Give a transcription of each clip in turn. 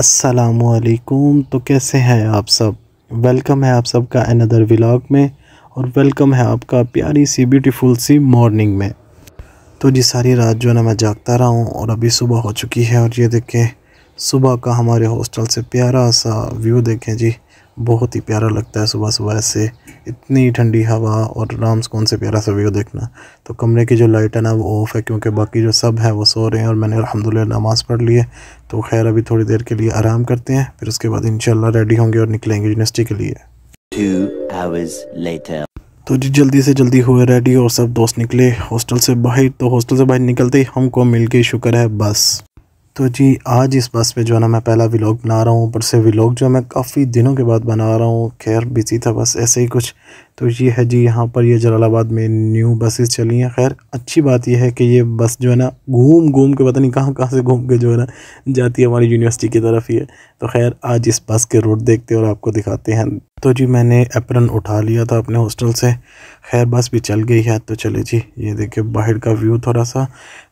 अस्सलामुअलैकुम। तो कैसे हैं आप सब। वेलकम है आप सबका अनदर व्लॉग में और वेलकम है आपका प्यारी सी ब्यूटीफुल सी मॉर्निंग में। तो जी सारी रात जो है ना मैं जागता रहा हूँ और अभी सुबह हो चुकी है और ये देखें सुबह का हमारे हॉस्टल से प्यारा सा व्यू देखें जी। बहुत ही प्यारा लगता है सुबह सुबह ऐसे इतनी ठंडी हवा और आराम सुकून से प्यारा सा व्यू देखना। तो कमरे की जो लाइट है ना वो ऑफ़ है क्योंकि बाकी जो सब है वो सो रहे हैं और मैंने अल्हम्दुलिल्लाह नमाज़ पढ़ ली है। तो खैर अभी थोड़ी देर के लिए आराम करते हैं, फिर उसके बाद इंशाल्लाह रेडी होंगे और निकलेंगे यूनिवर्सिटी के लिए। 2 hours later. तो जी जल्दी से जल्दी हुए रेडी और सब दोस्त निकले हॉस्टल से बाहर। तो हॉस्टल से बाहर निकलते ही हमको मिल गई शुक्र है बस। तो जी आज इस बस पे जो है ना मैं पहला व्लॉग बना रहा हूँ। ऊपर से व्लॉग जो मैं काफ़ी दिनों के बाद बना रहा हूँ, खैर बिजी था बस ऐसे ही कुछ। तो ये है जी यहाँ पर ये जलालाबाद में न्यू बसेस चली हैं। खैर अच्छी बात यह है कि ये बस जो है ना घूम घूम के पता नहीं कहाँ कहाँ से घूम के जो है ना जाती है हमारी यूनिवर्सिटी की तरफ ही है। तो खैर आज इस बस के रूट देखते और आपको दिखाते हैं। तो जी मैंने एप्रन उठा लिया था अपने हॉस्टल से, खैर बस भी चल गई है। तो चले जी ये देखिए बाहर का व्यू थोड़ा सा।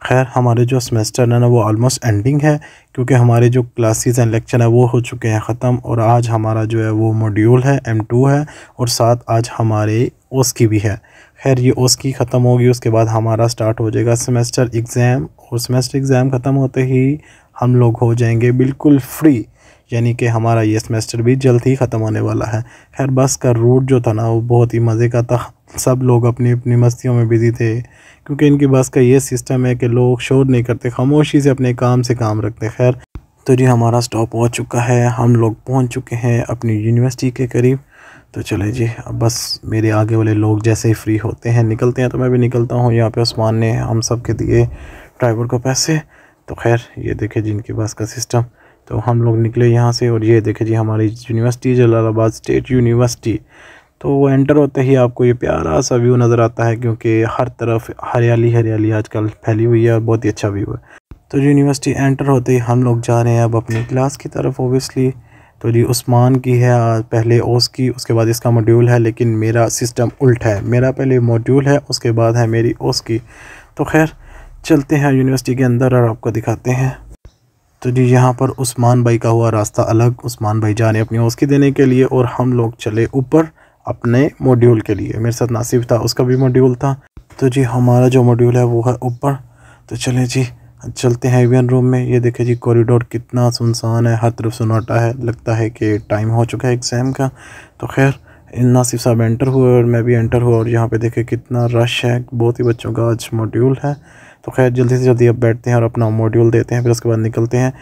खैर हमारे जो सेमेस्टर है ना वो ऑलमोस्ट एंडिंग है क्योंकि हमारे जो क्लासेस एंड लेक्चर है वो हो चुके हैं ख़त्म और आज हमारा जो है वो मॉड्यूल है M2 है और साथ आज हमारे ओस की भी है। खैर ये ओस की ख़त्म होगी उसके बाद हमारा स्टार्ट हो जाएगा सेमेस्टर एग्ज़ाम और सेमेस्टर एग्ज़ाम ख़त्म होते ही हम लोग हो जाएंगे बिल्कुल फ्री, यानी कि हमारा ये सेमेस्टर भी जल्द ही ख़त्म होने वाला है। खैर बस का रूट जो था ना वो बहुत ही मज़े का था। सब लोग अपनी अपनी मस्तियों में बिज़ी थे क्योंकि इनकी बस का ये सिस्टम है कि लोग शोर नहीं करते, खामोशी से अपने काम से काम रखते। खैर तो जी हमारा स्टॉप हो चुका है, हम लोग पहुंच चुके हैं अपनी यूनिवर्सिटी के करीब। तो चले जी अब बस मेरे आगे वाले लोग जैसे ही फ्री होते हैं निकलते हैं तो मैं भी निकलता हूँ। यहाँ पे उस्मान ने हम सब के दिए ड्राइवर को पैसे। तो खैर ये देखे जी इनकी बस का सिस्टम। तो हम लोग निकले यहाँ से और ये देखे जी हमारी यूनिवर्सिटी जलालाबाद स्टेट यूनिवर्सिटी। तो वो एंटर होते ही आपको ये प्यारा सा व्यू नज़र आता है क्योंकि हर तरफ हरियाली हरियाली आजकल फैली हुई है और बहुत ही अच्छा व्यू है। तो यूनिवर्सिटी एंटर होते ही हम लोग जा रहे हैं अब अपनी क्लास की तरफ ओबियसली। तो जी उस्मान की है पहले ओस की, उसके बाद इसका मॉड्यूल है, लेकिन मेरा सिस्टम उल्टा है, मेरा पहले मॉड्यूल है उसके बाद है मेरी ओस की। तो खैर चलते हैं यूनिवर्सिटी के अंदर और आपको दिखाते हैं। तो जी यहाँ पर उस्मान भाई का हुआ रास्ता अलग, उस्मान भाई जा रहे अपनी ओस की देने के लिए और हम लोग चले ऊपर अपने मॉड्यूल के लिए। मेरे साथ नासिब था, उसका भी मॉड्यूल था। तो जी हमारा जो मॉड्यूल है वो है ऊपर। तो चले जी चलते हैं इवेंट रूम में। ये देखे जी कॉरिडोर कितना सुनसान है, हर तरफ सन्नाटा है, लगता है कि टाइम हो चुका है एग्ज़ाम का। तो खैर नासिब साहब एंटर हुए और मैं भी एंटर हुआ और यहाँ पे देखे कितना रश है, बहुत ही बच्चों का आज मॉड्यूल है। तो खैर जल्दी से जल्दी अब बैठते हैं और अपना मॉड्यूल देते हैं, फिर उसके बाद निकलते हैं।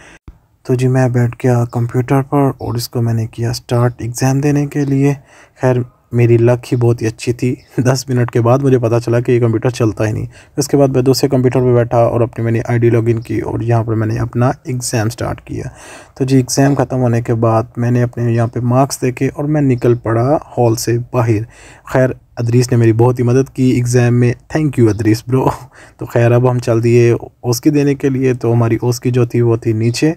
तो जी मैं बैठ गया कंप्यूटर पर और इसको मैंने किया स्टार्ट एग्ज़ाम देने के लिए। खैर मेरी लक ही बहुत ही अच्छी थी, 10 मिनट के बाद मुझे पता चला कि ये कंप्यूटर चलता ही नहीं। उसके बाद मैं दूसरे कंप्यूटर पर बैठा और अपनी मैंने आईडी लॉगिन की और यहाँ पर मैंने अपना एग्ज़ाम स्टार्ट किया। तो जी एग्ज़ाम ख़त्म होने के बाद मैंने अपने यहाँ पे मार्क्स देखे और मैं निकल पड़ा हॉल से बाहर। खैर अदरीस ने मेरी बहुत ही मदद की एग्ज़ाम में, थैंक यू अदरीस ब्रो। तो खैर अब हम चल दिए ओस की देने के लिए। तो हमारी ओस की जो थी वो थी नीचे।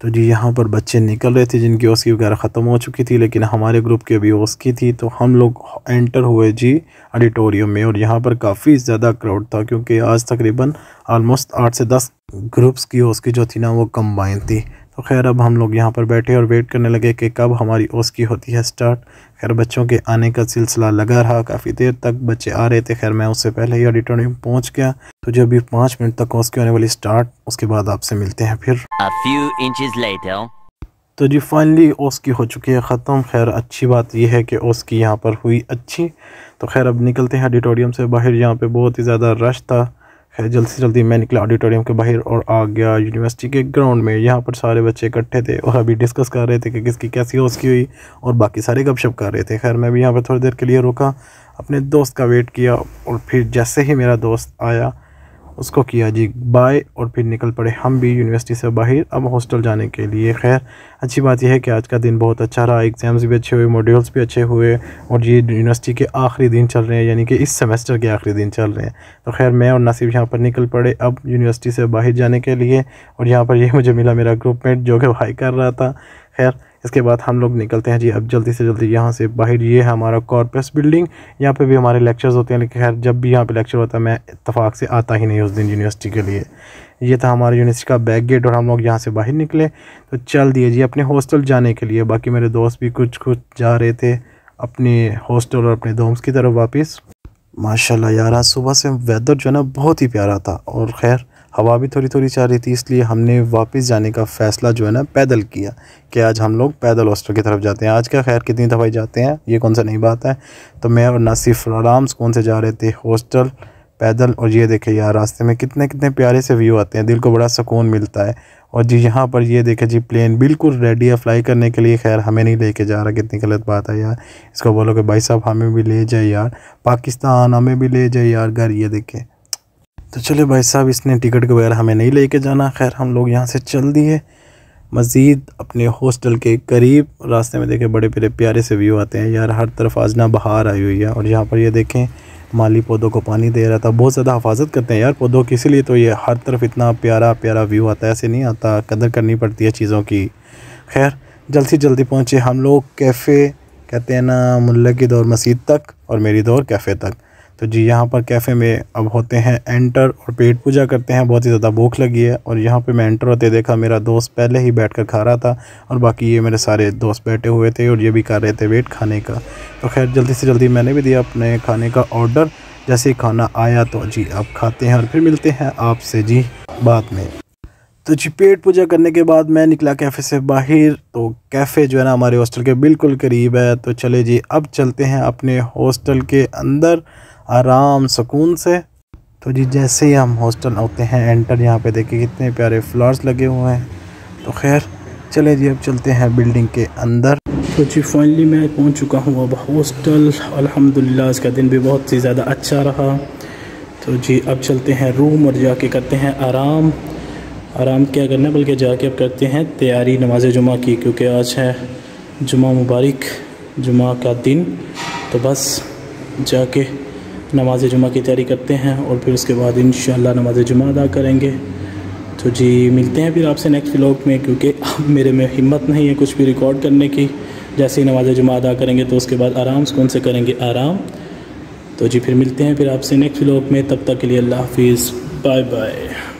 तो जी यहाँ पर बच्चे निकल रहे थे जिनकी ओस की वगैरह ख़त्म हो चुकी थी, लेकिन हमारे ग्रुप की अभी ओस की थी। तो हम लोग एंटर हुए जी ऑडिटोरियम में और यहाँ पर काफ़ी ज़्यादा क्राउड था क्योंकि आज तकरीबन ऑलमोस्ट 8 से 10 ग्रुप्स की ओस की जो थी ना वो कंबाइन थी। तो खैर अब हम लोग यहाँ पर बैठे और वेट करने लगे कि कब हमारी ओस की होती है स्टार्ट। खैर बच्चों के आने का सिलसिला लगा रहा, काफ़ी देर तक बच्चे आ रहे थे। खैर मैं उससे पहले ही ऑडिटोरियम पहुँच गया। तो जब भी 5 मिनट तक ओस की होने वाली स्टार्ट, उसके बाद आपसे मिलते हैं फिर। A few inches later. तो जी फाइनली ओस की हो चुकी है ख़त्म। खैर अच्छी बात यह है कि ओस की यहाँ पर हुई अच्छी। तो खैर अब निकलते हैं ऑडिटोरियम से बाहर, यहाँ पे बहुत ही ज़्यादा रश था। खैर जल्दी से जल्दी मैं निकला ऑडिटोरियम के बाहर और आ गया यूनिवर्सिटी के ग्राउंड में। यहाँ पर सारे बच्चे इकट्ठे थे और अभी डिस्कस कर रहे थे कि किसकी कैसी ओस की हुई और बाकी सारे गपशप कर रहे थे। खैर मैं भी यहाँ पर थोड़ी देर के लिए रुका, अपने दोस्त का वेट किया और फिर जैसे ही मेरा दोस्त आया उसको किया जी बाय और फिर निकल पड़े हम भी यूनिवर्सिटी से बाहर अब हॉस्टल जाने के लिए। खैर अच्छी बात यह है कि आज का दिन बहुत अच्छा रहा, एग्ज़ाम्स भी अच्छे हुए, मॉड्यूल्स भी अच्छे हुए और ये यूनिवर्सिटी के आखिरी दिन चल रहे हैं, यानी कि इस सेमेस्टर के आखिरी दिन चल रहे हैं। तो खैर मैं और नासिब यहाँ पर निकल पड़े अब यूनिवर्सिटी से बाहर जाने के लिए और यहाँ पर ये मुझे मिला मेरा ग्रुपमेट जो कि भाई कर रहा था। खैर इसके बाद हम लोग निकलते हैं जी अब जल्दी से जल्दी यहाँ से बाहर। ये है हमारा कॉर्पस बिल्डिंग, यहाँ पे भी हमारे लेक्चर्स होते हैं, लेकिन खैर जब भी यहाँ पे लेक्चर होता है मैं इत्तेफाक से आता ही नहीं उस दिन यूनिवर्सिटी के लिए। ये था हमारे यूनिवर्सिटी का बैक गेट और हम लोग यहाँ से बाहर निकले तो चल दिए जी अपने हॉस्टल जाने के लिए। बाकी मेरे दोस्त भी कुछ जा रहे थे अपने हॉस्टल और अपने दोस्त की तरफ वापस। माशाल्लाह यार आज सुबह से वेदर जो है ना बहुत ही प्यारा था और खैर हवा भी थोड़ी थोड़ी चल रही थी, इसलिए हमने वापस जाने का फ़ैसला जो है ना पैदल किया कि आज हम लोग पैदल हॉस्टल की तरफ जाते हैं। आज क्या खैर कितनी दफ़ाई जाते हैं, ये कौन सा नई बात है। तो मैं और नासिफ आराम सुकून से जा रहे थे हॉस्टल पैदल। और ये देखे यार रास्ते में कितने कितने प्यारे से व्यू आते हैं, दिल को बड़ा सुकून मिलता है। और जी यहाँ पर ये देखे जी प्लेन बिल्कुल रेडी है फ्लाई करने के लिए। खैर हमें नहीं लेके जा रहा, कितनी गलत बात है यार। इसको बोलो कि भाई साहब हमें भी ले जाए यार, पाकिस्तान हमें भी ले जाए यार घर। ये देखे तो चले भाई साहब इसने टिकट के बगैर हमें नहीं लेके जाना। खैर हम लोग यहाँ से चल दिए मज़ीद अपने हॉस्टल के करीब। रास्ते में देखें बड़े बड़े प्यारे से व्यू आते हैं यार, हर तरफ आज ना बहार आई हुई है। और यहाँ पर ये देखें माली पौधों को पानी दे रहा था, बहुत ज़्यादा हिफाजत करते हैं यार पौधों की, इसीलिए तो ये हर तरफ इतना प्यारा प्यारा व्यू आता है। ऐसे नहीं आता, कदर करनी पड़ती है चीज़ों की। खैर जल्द से जल्दी पहुँचे हम लोग कैफ़े, कहते हैं ना मुल्ला की दौर मस्जिद तक और मेरी दौर कैफ़े तक। तो जी यहाँ पर कैफ़े में अब होते हैं एंटर और पेट पूजा करते हैं। बहुत ही ज़्यादा भूख लगी है और यहाँ पे मैं एंटर होते देखा मेरा दोस्त पहले ही बैठकर खा रहा था और बाकी ये मेरे सारे दोस्त बैठे हुए थे और ये भी कर रहे थे वेट खाने का। तो खैर जल्दी से जल्दी मैंने भी दिया अपने खाने का ऑर्डर। जैसे ही खाना आया तो जी अब खाते हैं और फिर मिलते हैं आपसे जी बाद में। तो जी पेट पूजा करने के बाद मैं निकला कैफ़े से बाहर। तो कैफ़े जो है ना हमारे हॉस्टल के बिल्कुल करीब है। तो चले जी अब चलते हैं अपने हॉस्टल के अंदर आराम सुकून से। तो जी जैसे ही हम हॉस्टल होते हैं एंटर, यहाँ पे देखिए कितने प्यारे फ्लावर्स लगे हुए हैं। तो खैर चले जी अब चलते हैं बिल्डिंग के अंदर। तो जी फाइनली मैं पहुँच चुका हूँ अब हॉस्टल। अल्हम्दुलिल्लाह इसका दिन भी बहुत ही ज़्यादा अच्छा रहा। तो जी अब चलते हैं रूम और जाके करते हैं आराम। आराम क्या करना है बल्कि जाके अब करते हैं तैयारी नमाज जुमा की, क्योंकि आज है जुमा मुबारक, जुमा का दिन। तो बस जाके नमाज जुमा की तैयारी करते हैं और फिर उसके बाद इंशाअल्लाह नमाज जुमा अदा करेंगे। तो जी मिलते हैं फिर आपसे नेक्स्ट व्लॉग में, क्योंकि अब मेरे में हिम्मत नहीं है कुछ भी रिकॉर्ड करने की। जैसे ही नमाज जुमा अदा करेंगे तो उसके बाद आराम सुकून से करेंगे आराम। तो जी फिर मिलते हैं फिर आपसे नेक्स्ट व्लॉग में, तब तक के लिए अल्लाह हाफिज़, बाय बाय।